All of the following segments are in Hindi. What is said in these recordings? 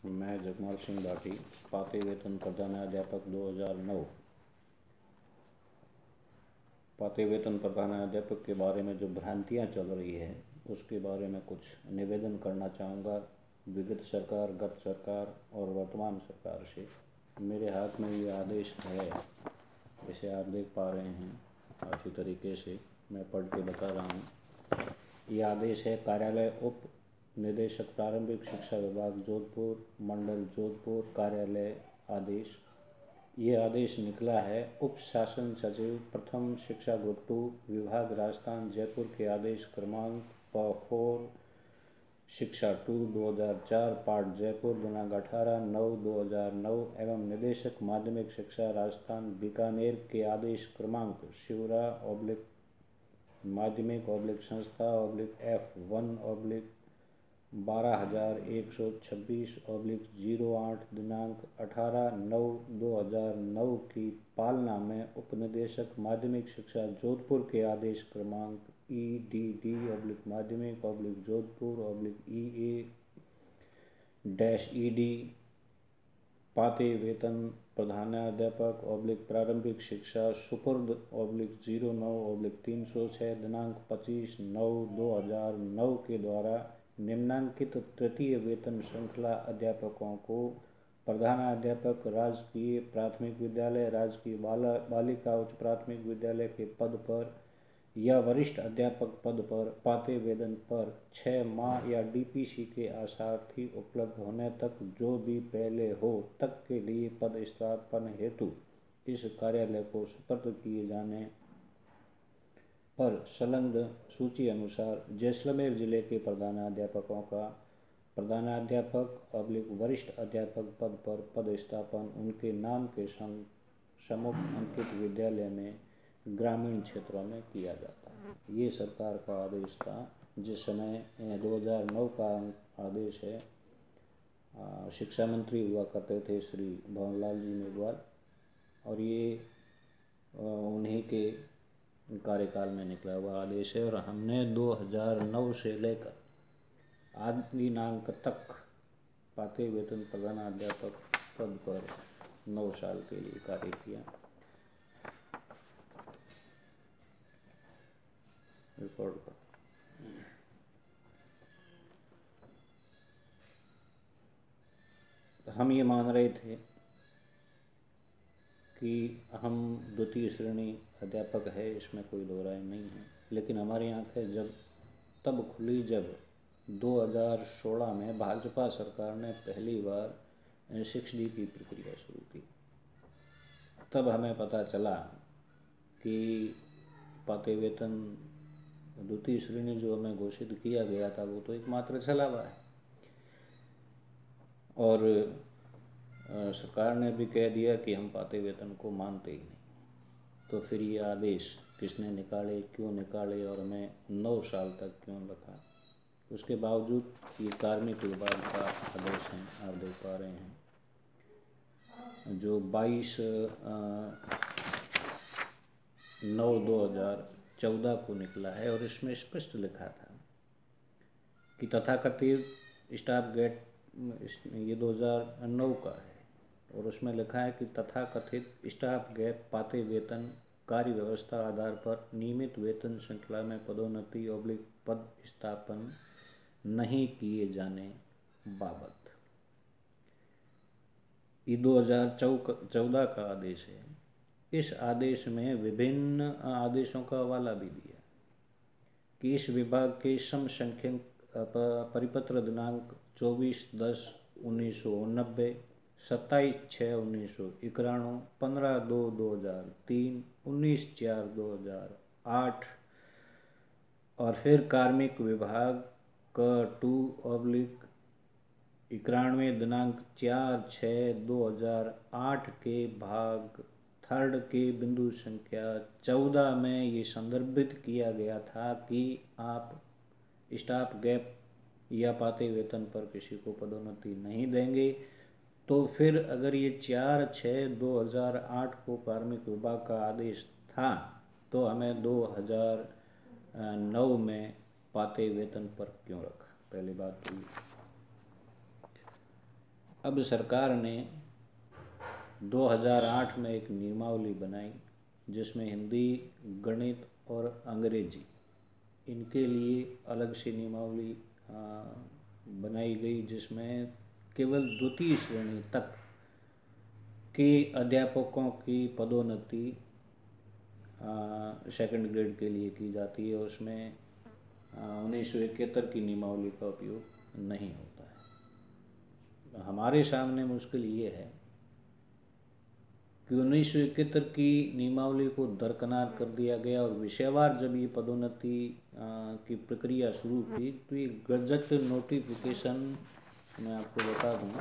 मैं जगमल सिंह भाटी, पाते वेतन प्रधानाध्यापक 2009। पाते वेतन प्रधानाध्यापक के बारे में जो भ्रांतियाँ चल रही है उसके बारे में कुछ निवेदन करना चाहूँगा विगत सरकार, गत सरकार और वर्तमान सरकार से। मेरे हाथ में ये आदेश है, जैसे आप देख पा रहे हैं। अच्छी तरीके से मैं पढ़ के बता रहा हूँ। ये आदेश है कार्यालय उप निदेशक प्रारंभिक शिक्षा विभाग जोधपुर, मंडल जोधपुर, कार्यालय आदेश। ये आदेश निकला है उप शासन सचिव प्रथम शिक्षा ग्रुप 2 विभाग राजस्थान जयपुर के आदेश क्रमांक 4 शिक्षा 2 2004 पाठ जयपुर दिनांक 18/9/2009 एवं निदेशक माध्यमिक शिक्षा राजस्थान बीकानेर के आदेश क्रमांक शिवरा माध्यमिक संस्था F1 12,126/08 दिनांक 18/9/2009 की पालना में उपनिदेशक माध्यमिक शिक्षा जोधपुर के आदेश क्रमांक EDD माध्यमिक जोधपुर EA-ED पाते वेतन प्रधानाध्यापक प्रारंभिक शिक्षा सुपुर्द 09/306 दिनांक 25/9/2009 के द्वारा निम्नांकित तृतीय वेतन श्रृंखला अध्यापकों को प्रधानाध्यापक राजकीय प्राथमिक विद्यालय, राजकीय बालिका उच्च प्राथमिक विद्यालय के पद पर या वरिष्ठ अध्यापक पद पर पाते वेतन पर 6 माह या DPC के आसार्थी उपलब्ध होने तक जो भी पहले हो तक के लिए पद स्थापन हेतु इस कार्यालय को सुपुर्द किए जाने पर संलग्न सूची अनुसार जैसलमेर जिले के प्रधानाध्यापकों का प्रधानाध्यापक वरिष्ठ अध्यापक पद पर पद स्थापन उनके नाम के सम्मुख अंकित विद्यालय में ग्रामीण क्षेत्रों में किया जाता है। ये सरकार का आदेश था जिस समय 2009 का आदेश है। शिक्षा मंत्री हुआ करते थे श्री भंवरलाल जी मेघवाल और ये उन्हीं के कार्यकाल में निकला हुआ आदेश है और हमने 2009 से लेकर आज दिनांक तक पाते वेतन प्रधानाध्यापक पद पर 9 साल के लिए कार्य किया। रिकॉर्ड कर हम ये मान रहे थे कि हम द्वितीय श्रेणी अध्यापक है, इसमें कोई दो राय नहीं है, लेकिन हमारी आंखें तब खुली जब 2016 में भाजपा सरकार ने पहली बार 6D की प्रक्रिया शुरू की। तब हमें पता चला कि पाते वेतन द्वितीय श्रेणी जो हमें घोषित किया गया था वो तो एकमात्र छलावा है और सरकार ने भी कह दिया कि हम पाते वेतन को मानते ही नहीं। तो फिर ये आदेश किसने निकाले, क्यों निकाले और हमें 9 साल तक क्यों रखा। उसके बावजूद ये कार्मिक विभाग का आदेश है, आप देख पा रहे हैं, जो 22/9/2014 को निकला है और इसमें स्पष्ट लिखा था कि तथाकथित स्टाफ गैप, ये 2009 का है और उसमें लिखा है कि तथाकथित स्टाफ गैप पाते वेतन कार्य व्यवस्था आधार पर नियमित वेतन श्रृंखला में पदोन्नति पद स्थापन नहीं किए जाने बाबत। ये 2014 का आदेश है। इस आदेश में विभिन्न आदेशों का हवाला भी दिया कि इस विभाग के समसंख्यक परिपत्र दिनांक 24/10/1989, 27/6/1991, 15/2/2003, 19/4/2008 और फिर कार्मिक विभाग का 2/91 दिनांक 4/6/2008 के भाग 3 के बिंदु संख्या 14 में ये संदर्भित किया गया था कि आप स्टाफ गैप या पाते वेतन पर किसी को पदोन्नति नहीं देंगे। तो फिर अगर ये 4/6/2008 को कार्मिक विभाग का आदेश था तो हमें 2009 में पाते वेतन पर क्यों रखा। पहली बात तो अब सरकार ने 2008 में एक नियमावली बनाई जिसमें हिंदी, गणित और अंग्रेजी इनके लिए अलग से नियमावली बनाई गई, जिसमें केवल द्वितीय श्रेणी तक के अध्यापकों की पदोन्नति सेकंड ग्रेड के लिए की जाती है। उसमें 1971 की नियमावली का उपयोग नहीं होता है। हमारे सामने मुश्किल ये है कि 1971 की नियमावली को दरकिनार कर दिया गया और विषयवार जब ये पदोन्नति की प्रक्रिया शुरू की तो ये गजट नोटिफिकेशन, मैं आपको बता दूँ,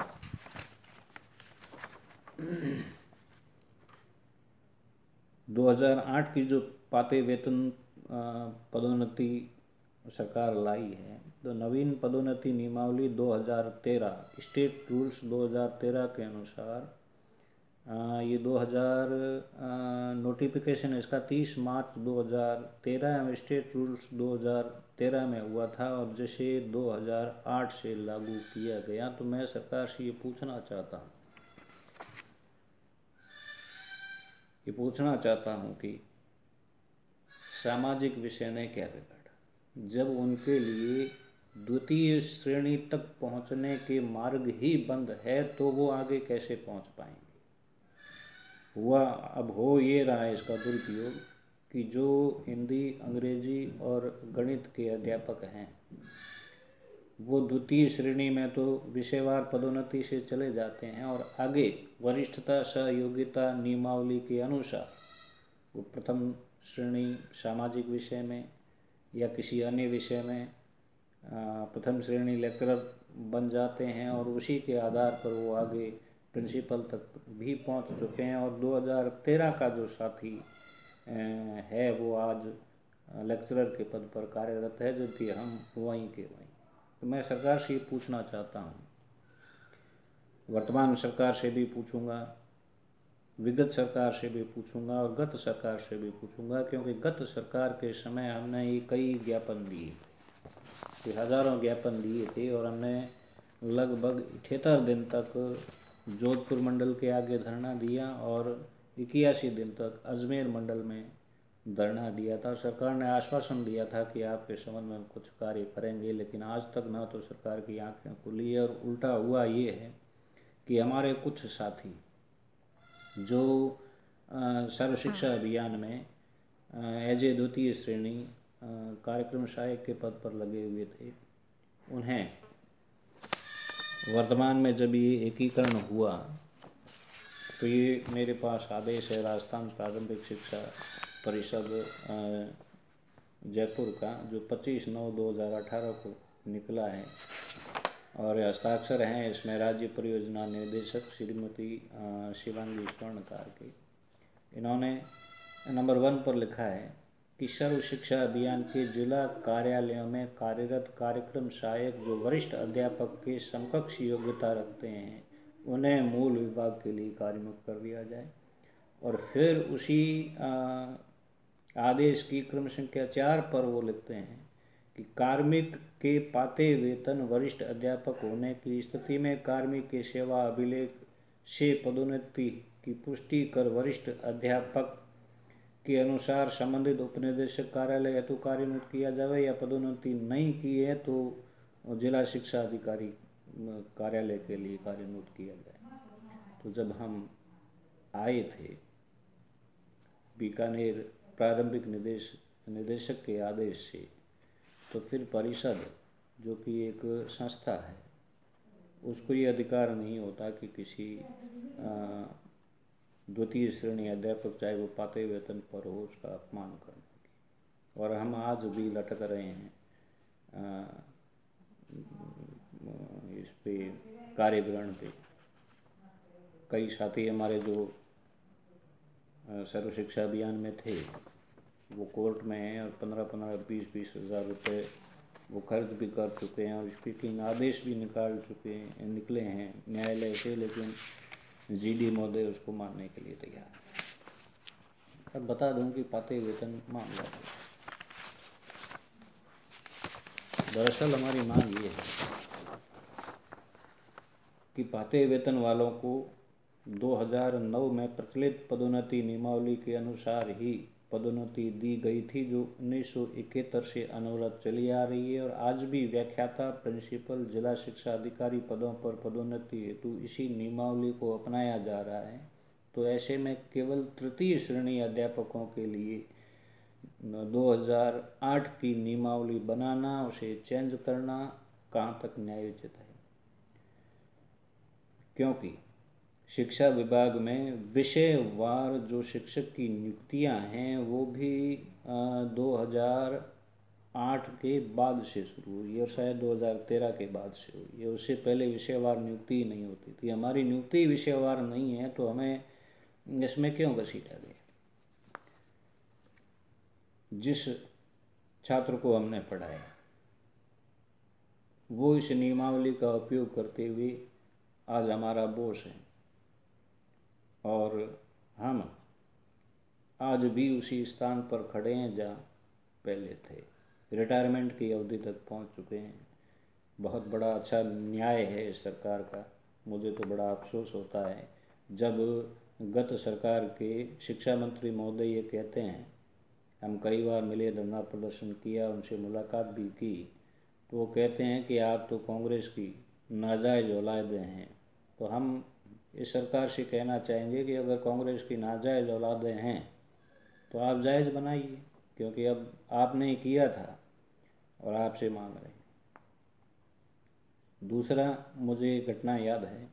2008 की जो पाते वेतन पदोन्नति सरकार लाई है, तो नवीन पदोन्नति नियमावली 2013 स्टेट रूल्स 2013 के अनुसार ये 2000 नोटिफिकेशन इसका 30 मार्च 2013 में स्टेट रूल्स 2013 में हुआ था और जैसे 2008 से लागू किया गया। तो मैं सरकार से ये पूछना चाहता हूँ कि सामाजिक विषय ने क्या बिगाड़ा जब उनके लिए द्वितीय श्रेणी तक पहुँचने के मार्ग ही बंद है, तो वो आगे कैसे पहुँच पाएंगे। अब हो ये रहा है इसका दुरुपयोग कि जो हिंदी, अंग्रेजी और गणित के अध्यापक हैं वो द्वितीय श्रेणी में तो विषयवार पदोन्नति से चले जाते हैं और आगे वरिष्ठता सहयोगिता नियमावली के अनुसार वो प्रथम श्रेणी सामाजिक विषय में या किसी अन्य विषय में प्रथम श्रेणी लेक्चरर बन जाते हैं और उसी के आधार पर वो आगे प्रिंसिपल तक भी पहुंच चुके हैं। और 2013 का जो साथी है वो आज लेक्चरर के पद पर कार्यरत है, जबकि हम वहीं के वहीं। तो मैं सरकार से ये पूछना चाहता हूँ, वर्तमान सरकार से भी पूछूंगा, विगत सरकार से भी पूछूंगा और गत सरकार से भी पूछूंगा, क्योंकि गत सरकार के समय हमने ये कई ज्ञापन दिए, हज़ारों ज्ञापन दिए थे और हमने लगभग 78 दिन तक जोधपुर मंडल के आगे धरना दिया और 81 दिन तक अजमेर मंडल में धरना दिया था। सरकार ने आश्वासन दिया था कि आपके संबंध में कुछ कार्य करेंगे, लेकिन आज तक ना तो सरकार की आंखें खुली है और उल्टा हुआ ये है कि हमारे कुछ साथी जो सर्व शिक्षा अभियान में एज ए द्वितीय श्रेणी कार्यक्रम सहायक के पद पर लगे हुए थे, उन्हें वर्तमान में जब ये एकीकरण हुआ तो ये मेरे पास आदेश है राजस्थान प्रारंभिक शिक्षा परिषद जयपुर का, जो 25/9/2018 को निकला है और हस्ताक्षर हैं इसमें राज्य परियोजना निर्देशक श्रीमती शिवांगी स्वर्णकार के। इन्होंने नंबर 1 पर लिखा है कि सर्व शिक्षा अभियान के जिला कार्यालयों में कार्यरत कार्यक्रम सहायक जो वरिष्ठ अध्यापक के समकक्ष योग्यता रखते हैं उन्हें मूल विभाग के लिए कार्यमुक्त कर दिया जाए। और फिर उसी आदेश की क्रम संख्या 4 पर वो लिखते हैं कि कार्मिक के पाते वेतन वरिष्ठ अध्यापक होने की स्थिति में कार्मिक के सेवा अभिलेख से पदोन्नति की पुष्टि कर वरिष्ठ अध्यापक के अनुसार संबंधित उपनिदेशक कार्यालय हेतु कार्यमुक्त किया जाए, या पदोन्नति नहीं की है तो जिला शिक्षा अधिकारी कार्यालय के लिए कार्यमुक्त किया जाए। तो जब हम आए थे बीकानेर प्रारंभिक निदेशक के आदेश से, तो फिर परिषद जो कि एक संस्था है उसको ये अधिकार नहीं होता कि किसी द्वितीय श्रेणी अध्यापक चाहे वो पाते वेतन पर हो उसका अपमान करने की। और हम आज भी लटक रहे हैं इस पे कार्यग्रहण पे। कई साथी हमारे जो सर्व शिक्षा अभियान में थे वो कोर्ट में हैं और 15-15, 20-20 हज़ार रुपये वो खर्च भी कर चुके हैं और स्पीकिंग आदेश भी निकले हैं न्यायालय से, लेकिन जीडी महोदय उसको मानने के लिए तैयार है। अब बता दूं कि पाते वेतन मान जाते। दरअसल हमारी मांग ये है कि पाते वेतन वालों को 2009 में प्रचलित पदोन्नति नियमावली के अनुसार ही पदोन्नति दी गई थी, जो 1971 से अनवरत चली आ रही है और आज भी व्याख्याता, प्रिंसिपल, जिला शिक्षा अधिकारी पदों पर पदोन्नति हेतु इसी नियमावली को अपनाया जा रहा है। तो ऐसे में केवल तृतीय श्रेणी अध्यापकों के लिए 2008 की नियमावली बनाना, उसे चेंज करना कहाँ तक न्यायोचित है, क्योंकि शिक्षा विभाग में विषयवार जो शिक्षक की नियुक्तियां हैं वो भी 2008 के बाद से शुरू हुई और शायद 2013 के बाद से हुई है। उससे पहले विषयवार नियुक्ति ही नहीं होती थी। हमारी नियुक्ति विषयवार नहीं है तो हमें इसमें क्यों घसीटा गया। जिस छात्र को हमने पढ़ाया वो इस नियमावली का उपयोग करते हुए आज हमारा बॉस है और हम आज भी उसी स्थान पर खड़े हैं जहाँ पहले थे। रिटायरमेंट की अवधि तक पहुँच चुके हैं। बहुत बड़ा अच्छा न्याय है इस सरकार का। मुझे तो बड़ा अफसोस होता है जब गत सरकार के शिक्षा मंत्री महोदय ये कहते हैं, हम कई बार मिले, धरना प्रदर्शन किया, उनसे मुलाकात भी की, तो वो कहते हैं कि आप तो कांग्रेस की नाजायज़ औलादें हैं। तो हम इस सरकार से कहना चाहेंगे कि अगर कांग्रेस की नाजायज़ औलादें हैं तो आप जायज़ बनाइए, क्योंकि अब आपने किया था और आपसे मांग रहे हैं। दूसरा, मुझे एक घटना याद है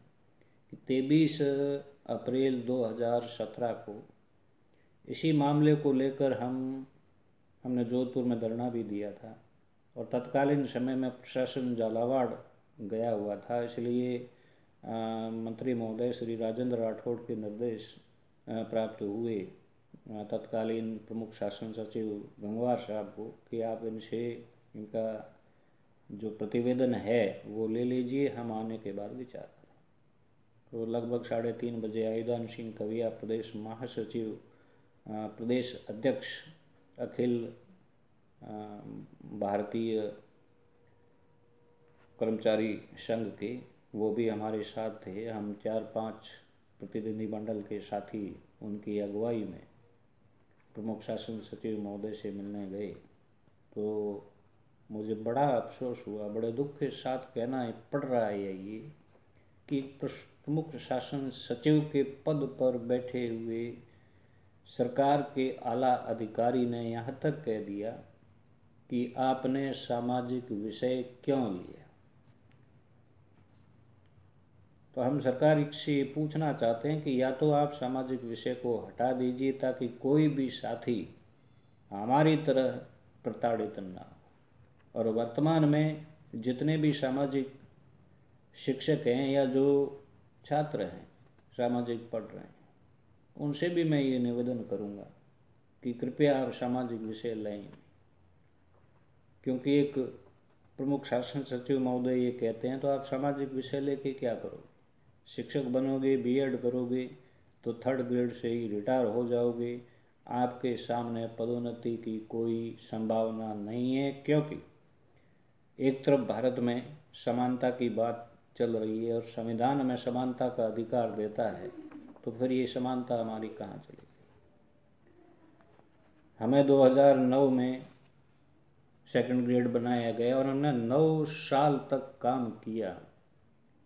कि 23 अप्रैल 2017 को इसी मामले को लेकर हमने जोधपुर में धरना भी दिया था और तत्कालीन समय में प्रशासन झालावाड़ गया हुआ था, इसलिए मंत्री महोदय श्री राजेंद्र राठौड़ के निर्देश प्राप्त हुए तत्कालीन प्रमुख शासन सचिव गंगवार साहब को कि आप इनसे इनका जो प्रतिवेदन है वो ले लीजिए, हम आने के बाद विचार करें। तो लगभग 3:30 बजे आयुधान सिंह कविया, प्रदेश महासचिव, प्रदेश अध्यक्ष अखिल भारतीय कर्मचारी संघ के, वो भी हमारे साथ थे। हम 4-5 प्रतिनिधि मंडल के साथी उनकी अगुवाई में प्रमुख शासन सचिव महोदय से मिलने गए। तो मुझे बड़ा अफसोस हुआ, बड़े दुख के साथ कहना पड़ रहा है ये कि प्रमुख शासन सचिव के पद पर बैठे हुए सरकार के आला अधिकारी ने यहाँ तक कह दिया कि आपने सामाजिक विषय क्यों लिया। तो हम सरकार से पूछना चाहते हैं कि या तो आप सामाजिक विषय को हटा दीजिए ताकि कोई भी साथी हमारी तरह प्रताड़ित ना हो। और वर्तमान में जितने भी सामाजिक शिक्षक हैं या जो छात्र हैं सामाजिक पढ़ रहे हैं, उनसे भी मैं ये निवेदन करूँगा कि कृपया आप सामाजिक विषय लें, क्योंकि एक प्रमुख शासन सचिव महोदय ये कहते हैं तो आप सामाजिक विषय लेके क्या करोगे। शिक्षक बनोगे, बीएड करोगे तो 3rd ग्रेड से ही रिटायर हो जाओगे। आपके सामने पदोन्नति की कोई संभावना नहीं है, क्योंकि एक तरफ भारत में समानता की बात चल रही है और संविधान में समानता का अधिकार देता है, तो फिर ये समानता हमारी कहाँ चलेगी। हमें 2009 में 2nd ग्रेड बनाया गया और हमने 9 साल तक काम किया।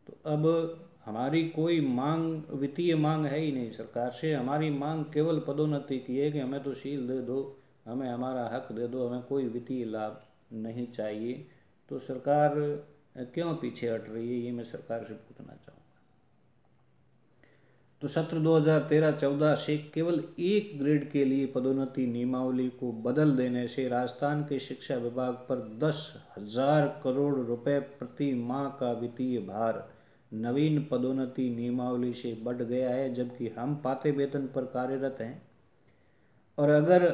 तो अब हमारी कोई मांग, वित्तीय मांग है ही नहीं सरकार से। हमारी मांग केवल पदोन्नति की है कि हमें तो शील दे दो, हमें हमारा हक दे दो, हमें कोई वित्तीय लाभ नहीं चाहिए। तो सरकार क्यों पीछे हट रही है, ये मैं सरकार से पूछना चाहूँगा। तो सत्र 2013-14 से केवल 1 ग्रेड के लिए पदोन्नति नियमावली को बदल देने से राजस्थान के शिक्षा विभाग पर 10,000 करोड़ रुपए प्रति माह का वित्तीय भार नवीन पदोन्नति नियमावली से बढ़ गया है, जबकि हम पाते वेतन पर कार्यरत हैं। और अगर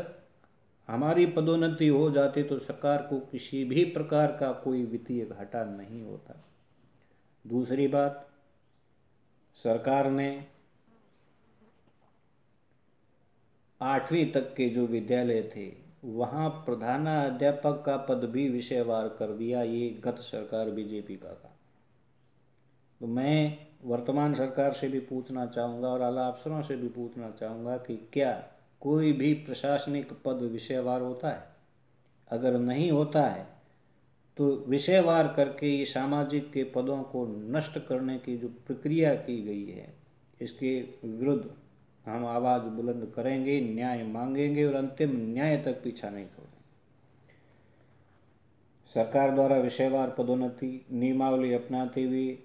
हमारी पदोन्नति हो जाती तो सरकार को किसी भी प्रकार का कोई वित्तीय घाटा नहीं होता। दूसरी बात, सरकार ने 8वीं तक के जो विद्यालय थे वहाँ प्रधानाध्यापक का पद भी विषयवार कर दिया। ये गत सरकार बीजेपी का था। तो मैं वर्तमान सरकार से भी पूछना चाहूँगा और आला अफसरों से भी पूछना चाहूँगा कि क्या कोई भी प्रशासनिक पद विषयवार होता है? अगर नहीं होता है तो विषयवार करके ये सामाजिक के पदों को नष्ट करने की जो प्रक्रिया की गई है, इसके विरुद्ध हम आवाज़ बुलंद करेंगे, न्याय मांगेंगे और अंतिम न्याय तक पीछा नहीं छोड़ेंगे। सरकार द्वारा विषयवार पदोन्नति नियमावली अपनाते हुए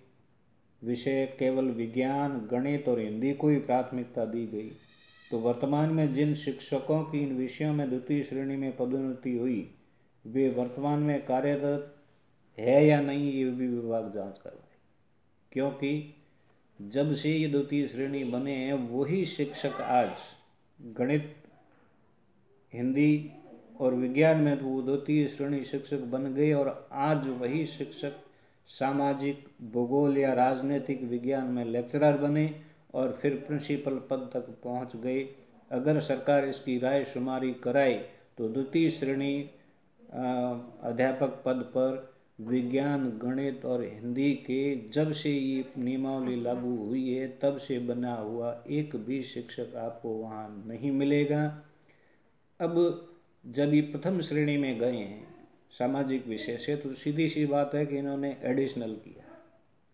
विषय केवल विज्ञान, गणित और हिंदी को ही प्राथमिकता दी गई, तो वर्तमान में जिन शिक्षकों की इन विषयों में द्वितीय श्रेणी में पदोन्नति हुई, वे वर्तमान में कार्यरत है या नहीं, ये भी विभाग जांच करवाए। क्योंकि जब से ये द्वितीय श्रेणी बने हैं, वही शिक्षक आज गणित, हिंदी और विज्ञान में वो द्वितीय श्रेणी शिक्षक बन गए और आज वही शिक्षक सामाजिक, भूगोल या राजनीतिक विज्ञान में लेक्चरर बने और फिर प्रिंसिपल पद तक पहुंच गए। अगर सरकार इसकी राय शुमारी कराए तो द्वितीय श्रेणी अध्यापक पद पर विज्ञान, गणित और हिंदी के जब से ये नियमावली लागू हुई है तब से बना हुआ एक भी शिक्षक आपको वहाँ नहीं मिलेगा। अब जब ये प्रथम श्रेणी में गए हैं सामाजिक विषय से, तो सीधी सी बात है कि इन्होंने एडिशनल किया,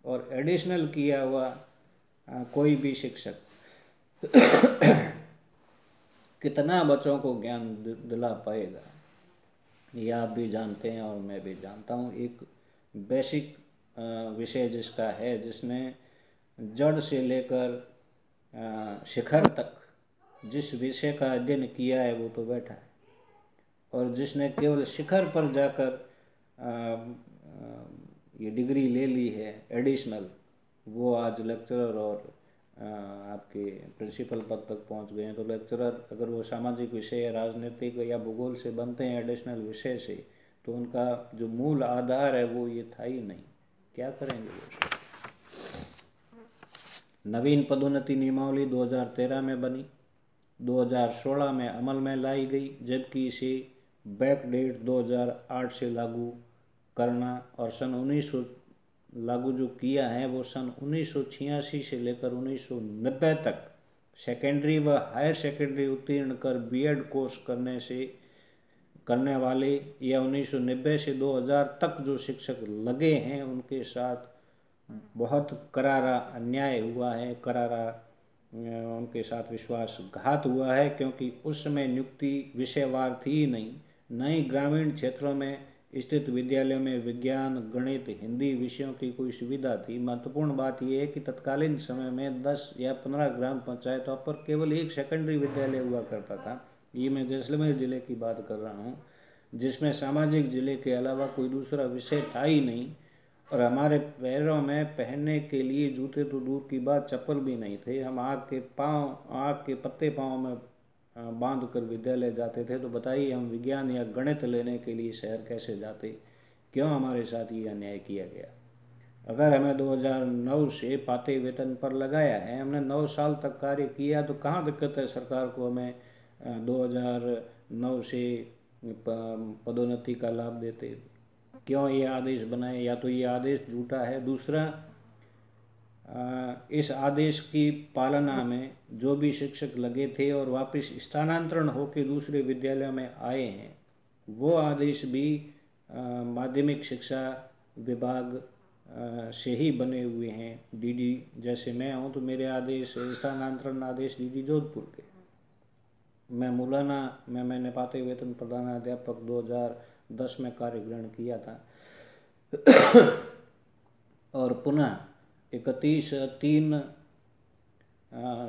और एडिशनल किया हुआ कोई भी शिक्षक कितना बच्चों को ज्ञान दिला पाएगा, ये आप भी जानते हैं और मैं भी जानता हूँ। एक बेसिक विषय जिसका है, जिसने जड़ से लेकर शिखर तक जिस विषय का अध्ययन किया है वो तो बैठा है, और जिसने केवल शिखर पर जाकर ये डिग्री ले ली है एडिशनल, वो आज लेक्चरर और आपके प्रिंसिपल पद तक पहुंच गए हैं। तो लेक्चरर अगर वो सामाजिक विषय या राजनीतिक या भूगोल से बनते हैं एडिशनल विषय से, तो उनका जो मूल आधार है वो ये था ही नहीं, क्या करेंगे वो। नवीन पदोन्नति नियमावली 2013 में बनी, 2016 में अमल में लाई गई, जबकि इसे बैकडेट 2008 से लागू करना और सन 1900 लागू जो किया है वो सन 1986 से लेकर 1990 तक सेकेंडरी व हायर सेकेंडरी उत्तीर्ण कर बीएड कोर्स करने वाले या 1990 से 2000 तक जो शिक्षक लगे हैं उनके साथ बहुत करारा अन्याय हुआ है, करारा उनके साथ विश्वासघात हुआ है, क्योंकि उस समय नियुक्ति विषयवार थी ही नहीं। नई ग्रामीण क्षेत्रों में स्थित विद्यालयों में विज्ञान, गणित, हिंदी विषयों की कोई सुविधा थी। महत्वपूर्ण बात यह है कि तत्कालीन समय में 10 या 15 ग्राम पंचायतों पर केवल एक सेकेंडरी विद्यालय हुआ करता था। ये मैं जैसलमेर जिले की बात कर रहा हूँ, जिसमें सामाजिक जिले के अलावा कोई दूसरा विषय था ही नहीं, और हमारे पैरों में पहनने के लिए जूते तो दूर की बात, चप्पल भी नहीं थे। हम आग के पत्ते पाँव में बांध कर विद्यालय जाते थे। तो बताइए हम विज्ञान या गणित लेने के लिए शहर कैसे जाते? क्यों हमारे साथ ये अन्याय किया गया? अगर हमें 2009 से पाते वेतन पर लगाया है, हमने 9 साल तक कार्य किया, तो कहाँ दिक्कत है सरकार को हमें 2009 से पदोन्नति का लाभ देते? क्यों ये आदेश बनाए? या तो ये आदेश झूठा है, दूसरा इस आदेश की पालना में जो भी शिक्षक लगे थे और वापस स्थानांतरण होकर दूसरे विद्यालयों में आए हैं, वो आदेश भी माध्यमिक शिक्षा विभाग से ही बने हुए हैं। डीडी जैसे मैं हूँ तो मेरे आदेश स्थानांतरण आदेश डीडी जोधपुर के। मैंने पाते वेतन प्रधानाध्यापक 2010 में कार्य ग्रहण किया था और पुनः 31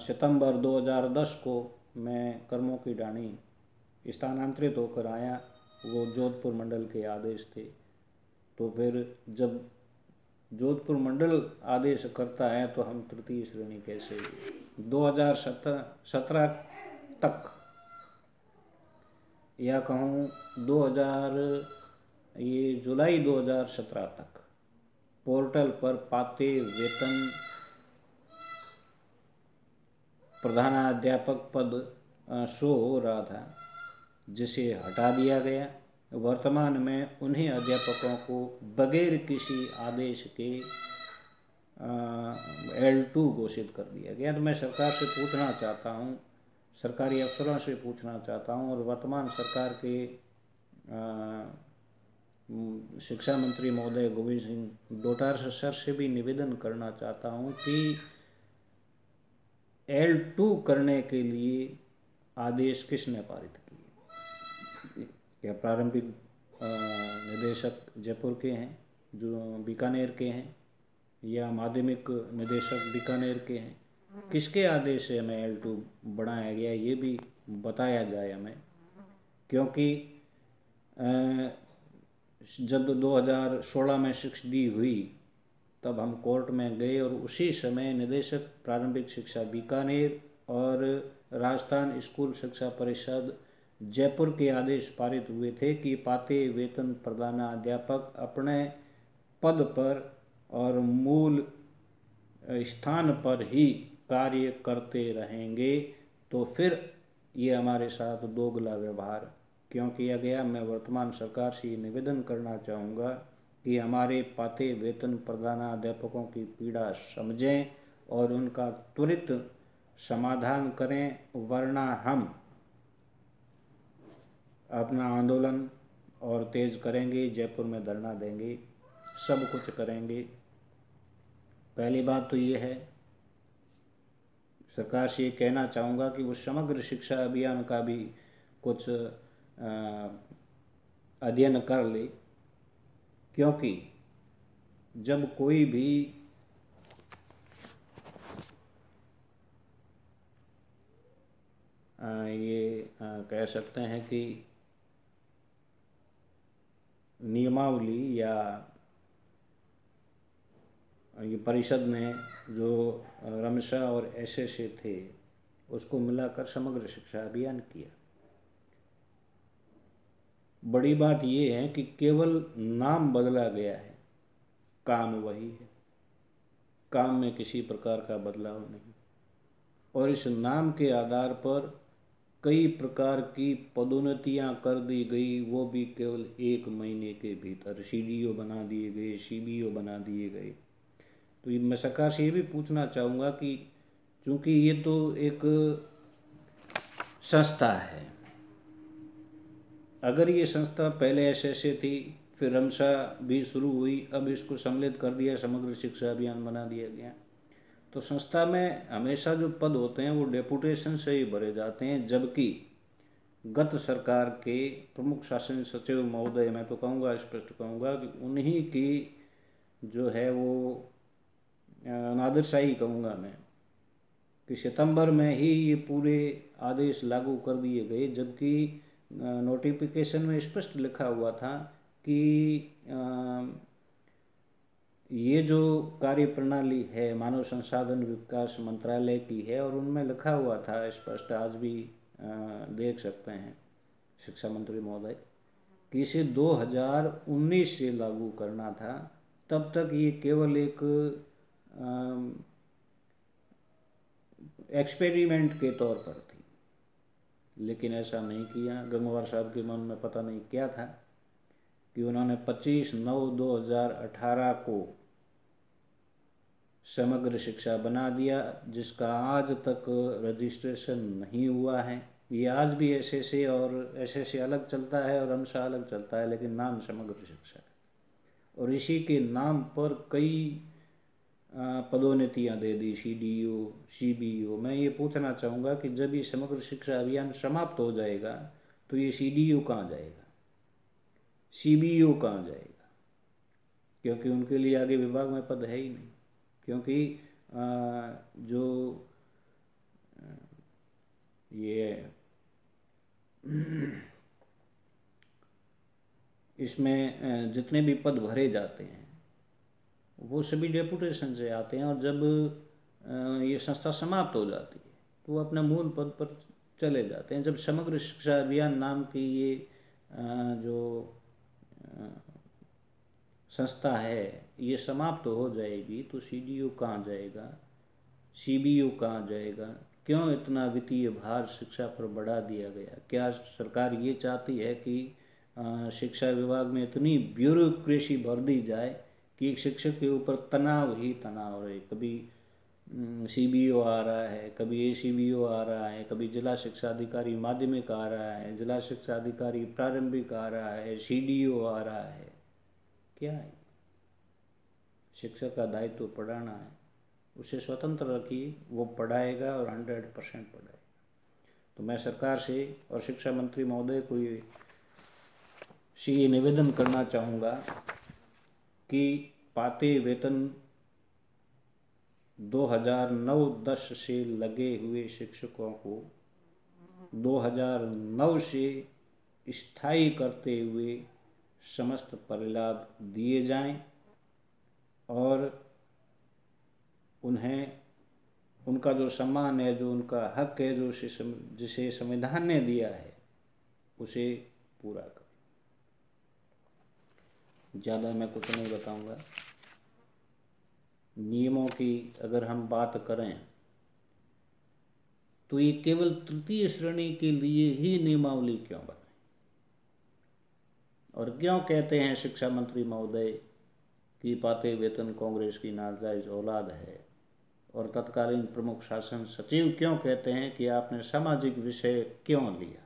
सितंबर 2010 को मैं कर्मों की ढाणी स्थानांतरित होकर आया। वो जोधपुर मंडल के आदेश थे। तो फिर जब जोधपुर मंडल आदेश करता है तो हम तृतीय श्रेणी कैसे? 2017 तक या कहूँ जुलाई 2017 तक पोर्टल पर पाते वेतन प्रधानाध्यापक पद शो हो रहा था, जिसे हटा दिया गया। वर्तमान में उन्हीं अध्यापकों को बगैर किसी आदेश के L2 घोषित कर दिया गया। तो मैं सरकार से पूछना चाहता हूँ, सरकारी अफसरों से पूछना चाहता हूँ और वर्तमान सरकार के शिक्षा मंत्री महोदय गोविंद सिंह डोटासरा सर से भी निवेदन करना चाहता हूँ कि L2 करने के लिए आदेश किसने पारित किए? क्या प्रारंभिक निदेशक जयपुर के हैं जो बीकानेर के हैं, या माध्यमिक निदेशक बीकानेर के हैं? किसके आदेश से हमें L2 बढ़ाया गया ये भी बताया जाए हमें, क्योंकि जब 2016 में 6D हुई तब हम कोर्ट में गए और उसी समय निदेशक प्रारंभिक शिक्षा बीकानेर और राजस्थान स्कूल शिक्षा परिषद जयपुर के आदेश पारित हुए थे कि पाते वेतन प्रधानाध्यापक अपने पद पर और मूल स्थान पर ही कार्य करते रहेंगे, तो फिर ये हमारे साथ दोगला व्यवहार क्यों किया गया? मैं वर्तमान सरकार से निवेदन करना चाहूँगा कि हमारे पाते वेतन प्रधानाध्यापकों की पीड़ा समझें और उनका त्वरित समाधान करें, वरना हम अपना आंदोलन और तेज करेंगे, जयपुर में धरना देंगे, सब कुछ करेंगे। पहली बात तो ये है, सरकार से ये कहना चाहूँगा कि वो समग्र शिक्षा अभियान का भी कुछ अध्ययन कर ले, क्योंकि जब कोई भी ये कह सकते हैं कि नियमावली या ये परिषद ने जो रमशा और एसएसए थे उसको मिलाकर समग्र शिक्षा अभियान किया। बड़ी बात ये है कि केवल नाम बदला गया है, काम वही है, काम में किसी प्रकार का बदलाव नहीं, और इस नाम के आधार पर कई प्रकार की पदोन्नतियां कर दी गई, वो भी केवल 1 महीने के भीतर। सीडीओ बना दिए गए, सीबीओ बना दिए गए। तो मैं सरकार से ये भी पूछना चाहूँगा कि चूँकि ये तो एक संस्था है, अगर ये संस्था पहले एसएसए थी, फिर रमशा भी शुरू हुई, अब इसको सम्मिलित कर दिया, समग्र शिक्षा अभियान बना दिया गया, तो संस्था में हमेशा जो पद होते हैं वो डेपुटेशन से ही भरे जाते हैं, जबकि गत सरकार के प्रमुख शासन सचिव महोदय, मैं तो कहूँगा, स्पष्ट कहूँगा कि उन्हीं की जो है वो नादरशाही कहूँगा मैं, कि सितंबर में ही ये पूरे आदेश लागू कर दिए गए, जबकि नोटिफिकेशन में स्पष्ट लिखा हुआ था कि ये जो कार्य प्रणाली है मानव संसाधन विकास मंत्रालय की है, और उनमें लिखा हुआ था स्पष्ट, आज भी देख सकते हैं शिक्षा मंत्री महोदय, कि इसे 2019 से लागू करना था। तब तक ये केवल एक एक्सपेरिमेंट के तौर पर थी, लेकिन ऐसा नहीं किया। गंगवार साहब के मन में पता नहीं क्या था कि उन्होंने 25/9/2018 को समग्र शिक्षा बना दिया, जिसका आज तक रजिस्ट्रेशन नहीं हुआ है। ये आज भी एसएसए और एसएसए अलग चलता है और रमशा अलग चलता है, लेकिन नाम समग्र शिक्षा है, और इसी के नाम पर कई पदोन्नतियाँ दे दी, सीडीओ, सीबीओ। मैं ये पूछना चाहूँगा कि जब ये समग्र शिक्षा अभियान समाप्त हो जाएगा तो ये सीडीओ कहाँ जाएगा, सीबीओ कहाँ जाएगा? क्योंकि उनके लिए आगे विभाग में पद है ही नहीं, क्योंकि जो ये इसमें जितने भी पद भरे जाते हैं वो सभी डेपुटेशन से आते हैं, और जब ये संस्था समाप्त हो जाती है तो वो अपने मूल पद पर चले जाते हैं। जब समग्र शिक्षा अभियान नाम की ये जो संस्था है ये समाप्त हो जाएगी तो सीडीओ कहाँ जाएगा, सीबीओ कहाँ जाएगा? क्यों इतना वित्तीय भार शिक्षा पर बढ़ा दिया गया? क्या सरकार ये चाहती है कि शिक्षा विभाग में इतनी ब्यूरोक्रेसी भर दी जाए कि एक शिक्षक के ऊपर तनाव ही तनाव रहे? कभी CBO आ रहा है, कभी ACBO आ रहा है, कभी जिला शिक्षा अधिकारी माध्यमिक आ रहा है, जिला शिक्षा अधिकारी प्रारंभिक आ रहा है, CDO आ रहा है। क्या है? शिक्षक का दायित्व तो पढ़ाना है, उसे स्वतंत्र रखिए, वो पढ़ाएगा और 100% पढ़ाएगा। तो मैं सरकार से और शिक्षा मंत्री महोदय को ये निवेदन करना चाहूँगा कि पाते वेतन 2009-10 से लगे हुए शिक्षकों को 2009 से स्थायी करते हुए समस्त परिलाभ दिए जाएं और उन्हें उनका जो सम्मान है, जो उनका हक है, जो जिसे संविधान ने दिया है, उसे पूरा कर। ज़्यादा मैं कुछ नहीं बताऊंगा। नियमों की अगर हम बात करें तो ये केवल तृतीय श्रेणी के लिए ही नियमावली क्यों बनाई, और क्यों कहते हैं शिक्षा मंत्री महोदय कि पाते वेतन कांग्रेस की नाजायज औलाद है, और तत्कालीन प्रमुख शासन सचिव क्यों कहते हैं कि आपने सामाजिक विषय क्यों लिया।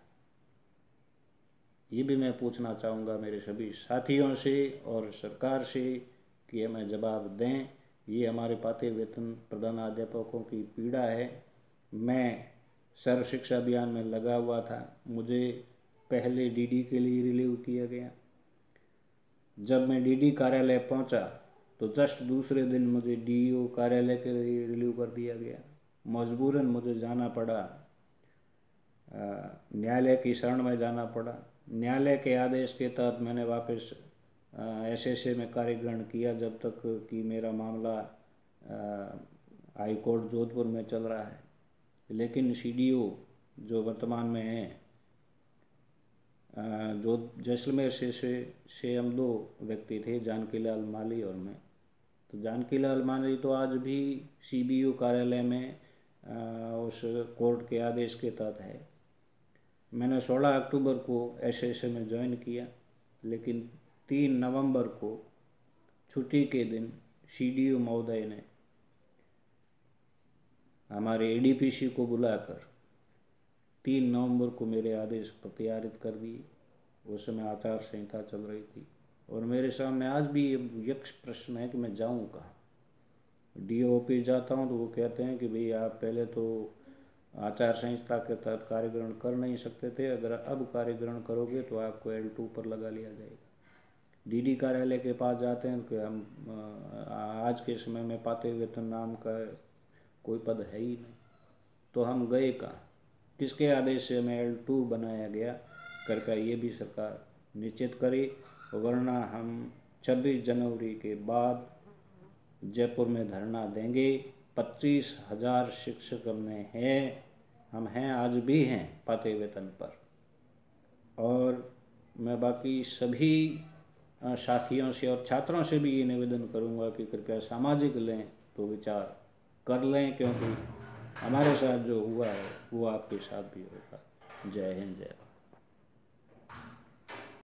ये भी मैं पूछना चाहूँगा मेरे सभी साथियों से और सरकार से कि हमें जवाब दें। ये हमारे पाते वेतन प्रधानाध्यापकों की पीड़ा है। मैं सर्व शिक्षा अभियान में लगा हुआ था, मुझे पहले DD के लिए रिलीव किया गया। जब मैं DD कार्यालय पहुंचा तो जस्ट दूसरे दिन मुझे DEO कार्यालय के लिए रिलीव कर दिया गया। मजबूरन मुझे जाना पड़ा, न्यायालय की शरण में जाना पड़ा। न्यायालय के आदेश के तहत मैंने वापस SSA में कार्य ग्रहण किया, जब तक कि मेरा मामला हाई कोर्ट जोधपुर में चल रहा है। लेकिन CDO जो वर्तमान में है, जो जैसलमेर से हम 2 व्यक्ति थे, जानकीलाल माली और मैं। तो जानकीलाल माली तो आज भी CBO कार्यालय में उस कोर्ट के आदेश के तहत है। मैंने 16 अक्टूबर को SSA में ज्वाइन किया, लेकिन 3 नवंबर को छुट्टी के दिन CDO महोदय ने हमारे ADPC को बुलाकर 3 नवंबर को मेरे आदेश प्रत्यारित कर दिए। उस समय आचार संहिता चल रही थी और मेरे सामने आज भी यक्ष प्रश्न है कि मैं जाऊं कहाँ। DO ऑफिस जाता हूं तो वो कहते हैं कि भाई आप पहले तो आचार संहिता के तहत कार्य ग्रहण कर नहीं सकते थे, अगर अब कार्य ग्रहण करोगे तो आपको L2 पर लगा लिया जाएगा। DD कार्यालय के पास जाते हैं कि हम आज के समय में पाते वेतन नाम का कोई पद है ही नहीं। तो हम गए कहाँ, किसके आदेश से हमें L2 बनाया गया करके ये भी सरकार निश्चित करे, वरना हम 26 जनवरी के बाद जयपुर में धरना देंगे। 25,000 शिक्षक हम हैं आज भी हैं पाते वेतन पर। और मैं बाकी सभी साथियों से और छात्रों से भी ये निवेदन करूंगा कि कृपया सामाजिक लें तो विचार कर लें, क्योंकि हमारे साथ जो हुआ है वो आपके साथ भी होगा। जय हिंद, जय भारत।